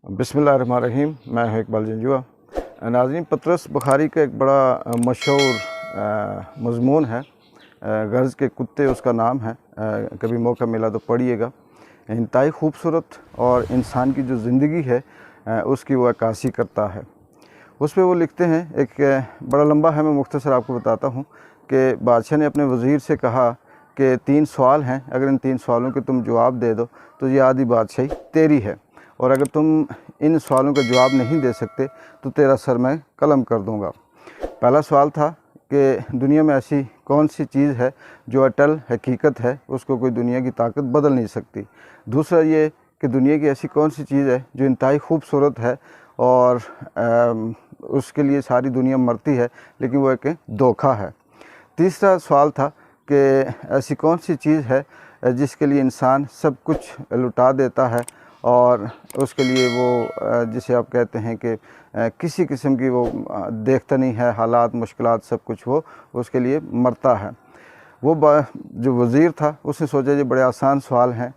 बिस्मिल्लाहिर्रहमानिर्रहीम। मैं हूं इकबाल जंजुआ। नाज़रीन, पतरस बुखारी का एक बड़ा मशहूर मज़मून है। गर्ज़ के कुत्ते उसका नाम है। कभी मौका मिला तो पढ़िएगा। इंतहाई खूबसूरत और इंसान की जो ज़िंदगी है उसकी वो अक्कासी करता है। उस पर वो लिखते हैं, एक बड़ा लंबा है, मैं मुख्तसर आपको बताता हूँ कि बादशाह ने अपने वज़ीर से कहा कि 3 सवाल हैं, अगर इन 3 सवालों के तुम जवाब दे दो तो ये आधी बादशाही तेरी है, और अगर तुम इन सवालों का जवाब नहीं दे सकते तो तेरा सर मैं कलम कर दूंगा। पहला सवाल था कि दुनिया में ऐसी कौन सी चीज़ है जो अटल हकीकत है, उसको कोई दुनिया की ताकत बदल नहीं सकती। दूसरा ये कि दुनिया की ऐसी कौन सी चीज़ है जो इंतहाई खूबसूरत है और उसके लिए सारी दुनिया मरती है, लेकिन वो एक धोखा है। तीसरा सवाल था कि ऐसी कौन सी चीज़ है जिसके लिए इंसान सब कुछ लुटा देता है और उसके लिए वो जिसे आप कहते हैं कि किसी किस्म की वो देखता नहीं है, हालात मुश्किलात सब कुछ वो उसके लिए मरता है। वो जो वज़ीर था उसने सोचा ये बड़े आसान सवाल हैं।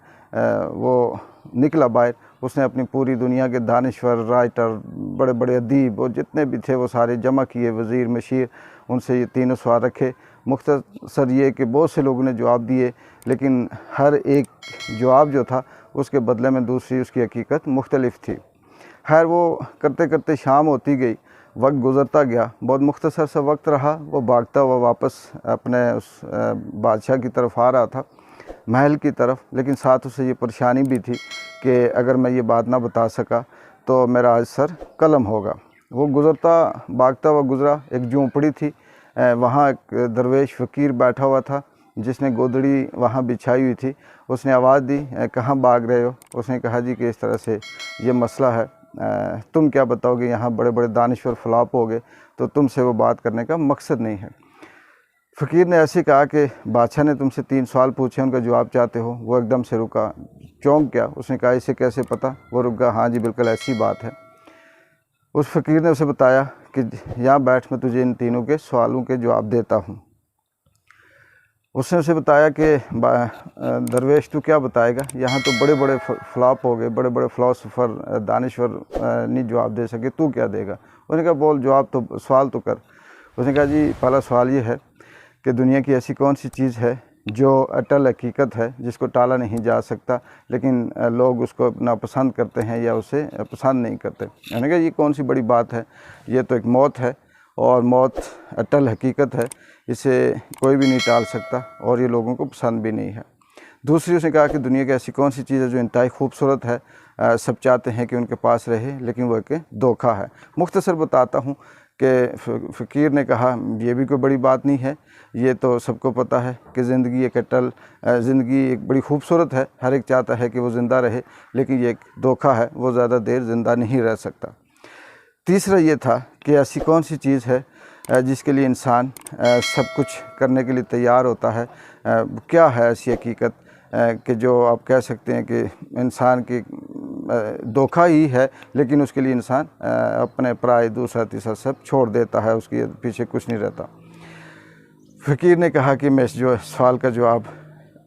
वो निकला बाहर, उसने अपनी पूरी दुनिया के दानिश्वर, राइटर, बड़े बड़े अदीब और जितने भी थे वो सारे जमा किए, वज़ीर मशीर, उनसे ये तीनों सवाल रखे। मुख्तसर ये कि बहुत से लोगों ने जवाब दिए, लेकिन हर एक जवाब जो था उसके बदले में दूसरी उसकी हकीकत मुख्तलिफ थी। खैर, वो करते करते शाम होती गई, वक्त गुज़रता गया। बहुत मुख्तसर सा वक्त रहा। वो भागता हुआ वापस अपने उस बादशाह की तरफ आ रहा था, महल की तरफ, लेकिन साथ उसे ये परेशानी भी थी कि अगर मैं ये बात ना बता सका तो मेरा आज सर कलम होगा। वो गुज़रता भागता हुआ गुज़रा, एक झोंपड़ी थी, वहाँ एक दरवेश फ़कीर बैठा हुआ था जिसने गोदड़ी वहाँ बिछाई हुई थी। उसने आवाज़ दी, कहाँ भाग रहे हो? उसने कहा, जी कि इस तरह से ये मसला है, तुम क्या बताओगे? यहाँ बड़े बड़े दानिश्वर फ्लॉप हो गए, तो तुमसे वो बात करने का मकसद नहीं है। फ़कीर ने ऐसे कहा कि बादशाह ने तुमसे 3 सवाल पूछे, उनका जवाब चाहते हो? वो एकदम से रुका, चौंक गया। उसने कहा, इसे कैसे पता? वो रुक गया, हाँ जी बिल्कुल ऐसी बात है। उस फ़कीर ने उसे बताया कि यहाँ बैठ, मैं तुझे इन तीनों के सवालों के जवाब देता हूँ। उसने उसे बताया कि दरवेश तू क्या बताएगा? यहाँ तो बड़े बड़े फ्लॉप हो गए, बड़े बड़े फ़िलासफ़र दानिश्वर नहीं जवाब दे सके, तू क्या देगा? उसने कहा, बोल, जवाब तो, सवाल तो कर। उसने कहा, जी पहला सवाल ये है कि दुनिया की ऐसी कौन सी चीज़ है जो अटल हकीकत है, जिसको टाला नहीं जा सकता, लेकिन लोग उसको नापसंद करते हैं या उसे पसंद नहीं करते। मैंने कहा, ये कौन सी बड़ी बात है? ये तो एक मौत है, और मौत अटल हकीकत है, इसे कोई भी नहीं टाल सकता और ये लोगों को पसंद भी नहीं है। दूसरी, उसने कहा कि दुनिया की ऐसी कौन सी चीज़ है जो इंतहाई खूबसूरत है, सब चाहते हैं कि उनके पास रहे, लेकिन वह एक धोखा है। मुख्तसर बताता हूँ कि फ़कीर ने कहा, ये भी कोई बड़ी बात नहीं है, ये तो सबको पता है कि ज़िंदगी एक अटल, ज़िंदगी एक बड़ी खूबसूरत है, हर एक चाहता है कि वो ज़िंदा रहे, लेकिन ये एक धोखा है, वो ज़्यादा देर ज़िंदा नहीं रह सकता। तीसरा ये था कि ऐसी कौन सी चीज़ है जिसके लिए इंसान सब कुछ करने के लिए तैयार होता है? क्या है ऐसी हकीकत कि जो आप कह सकते हैं कि इंसान की धोखा ही है, लेकिन उसके लिए इंसान अपने पराये दूसरा तीसरा सब छोड़ देता है, उसके पीछे कुछ नहीं रहता। फ़कीर ने कहा कि मैं इस जो सवाल का जवाब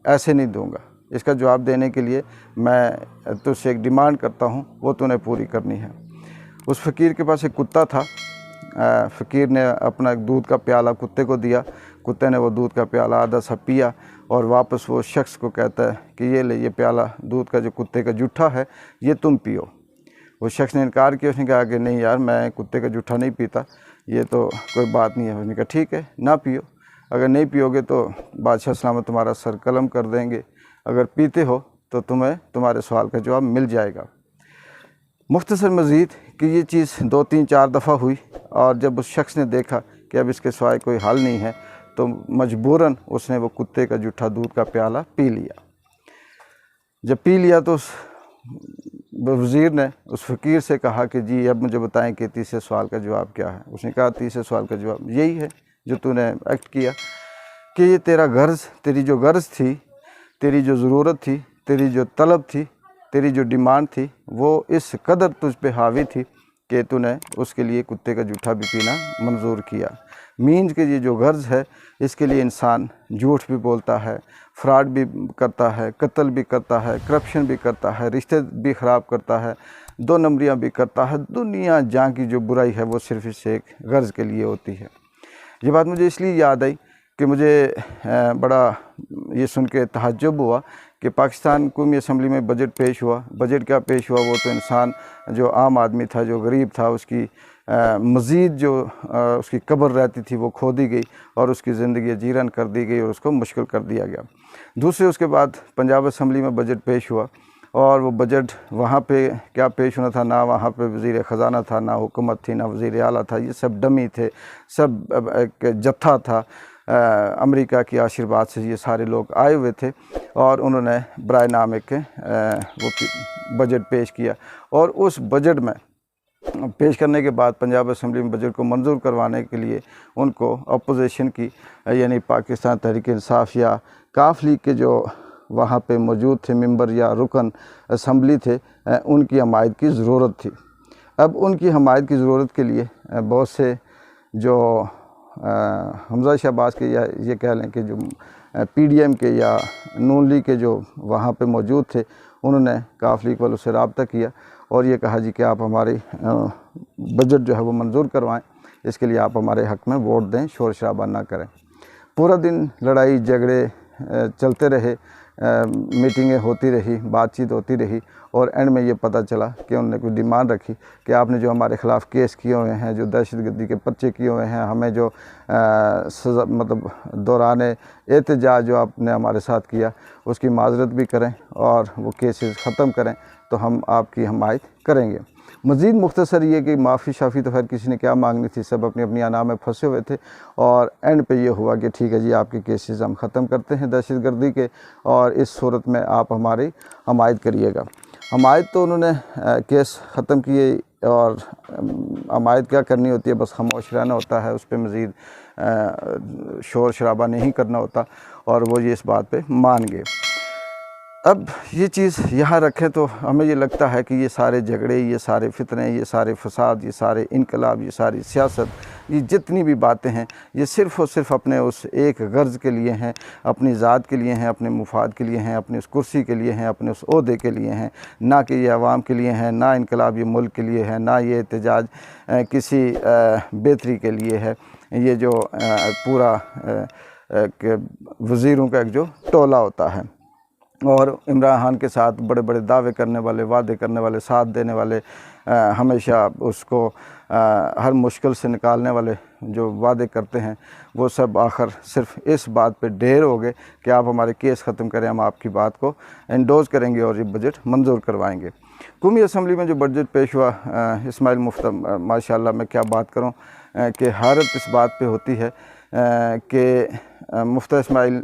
ऐसे नहीं दूंगा, इसका जवाब देने के लिए मैं तुझसे एक डिमांड करता हूँ, वो तूने पूरी करनी है। उस फ़कीर के पास एक कुत्ता था। फ़कीर ने अपना एक दूध का प्याला कुत्ते को दिया। कुत्ते ने वो दूध का प्याला आधा सा पिया और वापस वो शख्स को कहता है कि ये ले, ये प्याला दूध का जो कुत्ते का जूठा है, ये तुम पियो। वो शख्स ने इनकार किया। उसने कहा कि नहीं यार, मैं कुत्ते का जूठा नहीं पीता, ये तो कोई बात नहीं है। उसने कहा, ठीक है, ना पियो, अगर नहीं पियोगे तो बादशाह सलामत तुम्हारा सर कलम कर देंगे, अगर पीते हो तो तुम्हें तुम्हारे सवाल का जवाब मिल जाएगा। मुख्तसर मज़ीद कि ये चीज़ 2, 3, 4 दफ़ा हुई, और जब उस शख्स ने देखा कि अब इसके सिवाय कोई हल नहीं है, तो मजबूरन उसने वो कुत्ते का जूठा दूध का प्याला पी लिया। जब पी लिया तो उस वज़ीर ने उस फ़कीर से कहा कि जी अब मुझे बताएं कि तीसरे सवाल का जवाब क्या है? उसने कहा, तीसरे सवाल का जवाब यही है जो तूने एक्ट किया कि ये तेरा गर्ज़, तेरी जो गर्ज़ थी, तेरी जो ज़रूरत थी, तेरी जो तलब थी, तेरी जो डिमांड थी, वो इस कदर तुझ पे हावी थी कि तूने उसके लिए कुत्ते का जूठा भी पीना मंजूर किया। मीन्स के ये जो गर्ज है, इसके लिए इंसान झूठ भी बोलता है, फ्रॉड भी करता है, कत्ल भी करता है, करप्शन भी करता है, रिश्ते भी ख़राब करता है, 2 नंबरियाँ भी करता है। दुनिया जहाँ की जो बुराई है वो सिर्फ इस एक गर्ज के लिए होती है। ये बात मुझे इसलिए याद आई कि मुझे बड़ा ये सुन के तहज्जुब हुआ कि पाकिस्तान कौमी असम्बली में बजट पेश हुआ। बजट क्या पेश हुआ, वो तो इंसान जो आम आदमी था, जो गरीब था, उसकी मज़ीद जो उसकी कब्र रहती थी वो खो दी गई और उसकी ज़िंदगी जीरन कर दी गई और उसको मुश्किल कर दिया गया। दूसरे उसके बाद पंजाब असम्बली में बजट पेश हुआ और वो बजट वहाँ पे क्या पेश होना था, ना वहाँ पे वज़ीर ख़ज़ाना था, ना हुकूमत थी, ना वज़ीर आला था। ये सब डमी थे, सब एक जत्था था। अमेरिका की आशीर्वाद से ये सारे लोग आए हुए थे और उन्होंने बराए नाम एक वो बजट पेश किया। और उस बजट में पेश करने के बाद पंजाब असम्बली में बजट को मंजूर करवाने के लिए उनको अपोजिशन की यानी पाकिस्तान तहरीक इंसाफ या काफ लीग के जो वहाँ पे मौजूद थे मेंबर या रुकन असम्बली थे, उनकी हमायत की ज़रूरत थी। अब उनकी हमायत की ज़रूरत के लिए बहुत से जो हमज़ा शहबाज के या ये कह लें कि जो PDM के या नून लीग के जो वहाँ पे मौजूद थे, उन्होंने काफ लीग वालों से रब्ता किया और ये कहा जी कि आप हमारी बजट जो है वो मंजूर करवाएं, इसके लिए आप हमारे हक़ में वोट दें, शोर शराबा ना करें। पूरा दिन लड़ाई झगड़े चलते रहे, मीटिंगें होती रही, बातचीत होती रही और एंड में ये पता चला कि उन्होंने कोई डिमांड रखी कि आपने जो हमारे ख़िलाफ़ केस किए हुए हैं, जो दहशतगर्दी के पर्चे किए हुए हैं, हमें जो सज़ा मतलब दौरान एहतजाज जो आपने हमारे साथ किया उसकी माज़रत भी करें और वो केसेस ख़त्म करें तो हम आपकी हमायत करेंगे। मज़ीद मुख्तसर ये कि माफ़ी शाफ़ी तो खैर किसी ने क्या मांगनी थी, सब अपनी अपनी अना में फंसे हुए थे और एंड पे ये हुआ कि ठीक है जी, आपके केसेस हम ख़त्म करते हैं दहशतगर्दी के और इस सूरत में आप हमारी हमायत करिएगा। हमायत तो उन्होंने केस ख़त्म किए और हमायत क्या करनी होती है, बस खामोश रहना होता है, उस पर मज़ीद शोर शराबा नहीं करना होता और वो ये इस बात पे मान गए। अब ये चीज़ यहाँ रखें तो हमें ये लगता है कि ये सारे झगड़े, ये सारे फितने, ये सारे फसाद, ये सारे इनकलाब, ये सारी सियासत, ये जितनी भी बातें हैं, ये सिर्फ़ और सिर्फ अपने उस एक गर्ज के लिए हैं, अपनी ज़ात के लिए हैं, अपने मुफाद के लिए हैं, अपनी उस कुर्सी के लिए हैं, अपने उस ओहदे के लिए हैं, ना कि ये अवाम के लिए हैं, ना इनकलाब ये मुल्क के लिए है, ना ये एहतजाज किसी बेहतरी के लिए है। ये जो पूरा वज़ीरों का एक जो टोला होता है और इमरान खान के साथ बड़े बड़े दावे करने वाले, वादे करने वाले, साथ देने वाले, हमेशा उसको हर मुश्किल से निकालने वाले जो वादे करते हैं, वो सब आखिर सिर्फ इस बात पे ढेर हो गए कि आप हमारे केस ख़त्म करें, हम आपकी बात को एंडोज़ करेंगे और ये बजट मंजूर करवाएंगे। कौमी असम्बली में जो बजट पेश हुआ, इस्माइल मुफ्ती माशाल्लाह मैं क्या बात करूं कि हैरत इस बात पे होती है कि मुफ्ती इस्माइल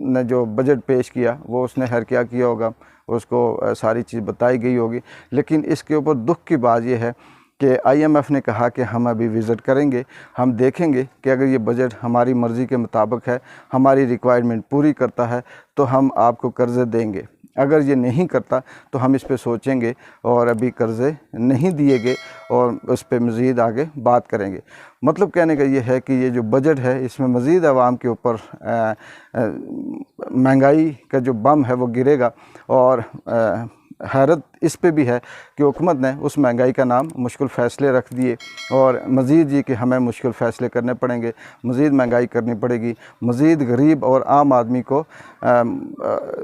ने जो बजट पेश किया वो उसने हर क्या किया होगा, उसको सारी चीज़ बताई गई होगी, लेकिन इसके ऊपर दुख की बात यह है कि IMF ने कहा कि हम अभी विज़िट करेंगे, हम देखेंगे कि अगर ये बजट हमारी मर्ज़ी के मुताबिक है, हमारी रिक्वायरमेंट पूरी करता है तो हम आपको कर्ज़े देंगे, अगर ये नहीं करता तो हम इस पे सोचेंगे और अभी कर्ज़े नहीं दिए गए और उस पर मज़ीद आगे बात करेंगे। मतलब कहने का ये है कि ये जो बजट है इसमें मज़ीद आवाम के ऊपर महंगाई का जो बम है वो गिरेगा और हैरत इस पे भी है कि हुकूमत ने उस महंगाई का नाम मुश्किल फ़ैसले रख दिए और मज़ीद ये कि हमें मुश्किल फ़ैसले करने पड़ेंगे, मज़ीद महंगाई करनी पड़ेगी, मज़ीद गरीब और आम आदमी को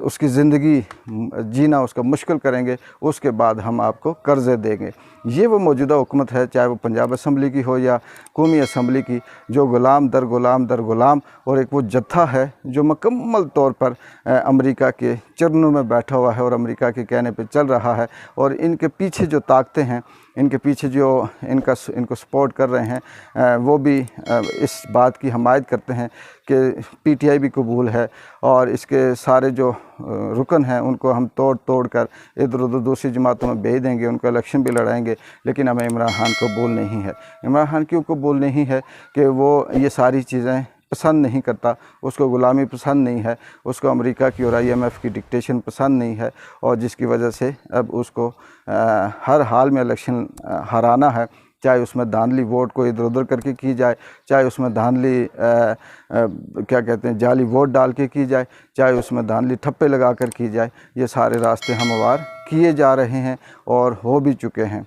उसकी ज़िंदगी जीना उसका मुश्किल करेंगे, उसके बाद हम आपको कर्ज़े देंगे। ये वो मौजूदा हुकूमत है, चाहे वो पंजाब असम्बली की हो या कौमी असम्बली की, जो ग़ुलाम दर ग़ुलाम और एक वो जत्था है जो मुकम्मल तौर पर अमेरिका के चरणों में बैठा हुआ है और अमेरिका के कहने पे चल रहा है और इनके पीछे जो ताकतें हैं, इनके पीछे जो इनको सपोर्ट कर रहे हैं, वो भी इस बात की हमायत करते हैं कि PTI भी कबूल है और इसके सारे जो रुकन हैं उनको हम तोड़ कर इधर उधर दूसरी जमातों में भेज देंगे, उनको इलेक्शन भी लड़ाएंगे, लेकिन हमें इमरान खान कबूल नहीं है। इमरान खान क्यों कबूल नहीं है कि वो ये सारी चीज़ें पसंद नहीं करता, उसको ग़ुलामी पसंद नहीं है, उसको अमेरिका की और IMF की डिक्टेशन पसंद नहीं है और जिसकी वजह से अब उसको हर हाल में इलेक्शन हराना है चाहे उसमें धांधली वोट को इधर उधर करके की जाए, चाहे उसमें धांधली क्या कहते हैं जाली वोट डाल के की जाए, चाहे उसमें धांधली ठप्पे लगा कर की जाए, ये सारे रास्ते हमवार किए जा रहे हैं और हो भी चुके हैं।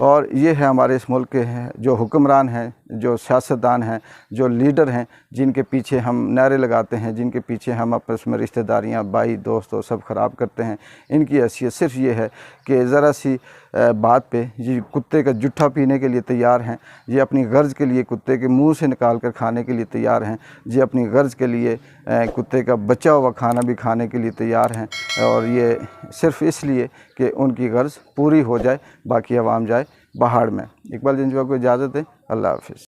और ये है हमारे इस मुल्क के हैं जो हुक्मरान हैं, जो सियासतदान हैं, जो लीडर हैं, जिनके पीछे हम नारे लगाते हैं, जिनके पीछे हम आपस में रिश्तेदारियां, भाई दोस्तों सब ख़राब करते हैं। इनकी हैसियत सिर्फ ये है कि ज़रा सी बात पे ये कुत्ते का जुट्ठा पीने के लिए तैयार हैं, ये अपनी गर्ज के लिए कुत्ते के मुंह से निकाल कर खाने के लिए तैयार हैं, ये अपनी गर्ज के लिए कुत्ते का बचा हुआ खाना भी खाने के लिए तैयार हैं, और ये सिर्फ़ इसलिए कि उनकी गर्ज पूरी हो जाए, बाकी आवाम जाए पहाड़ में। इकबाल जंजुआ को इजाज़त है। अल्लाह हाफ़िज़।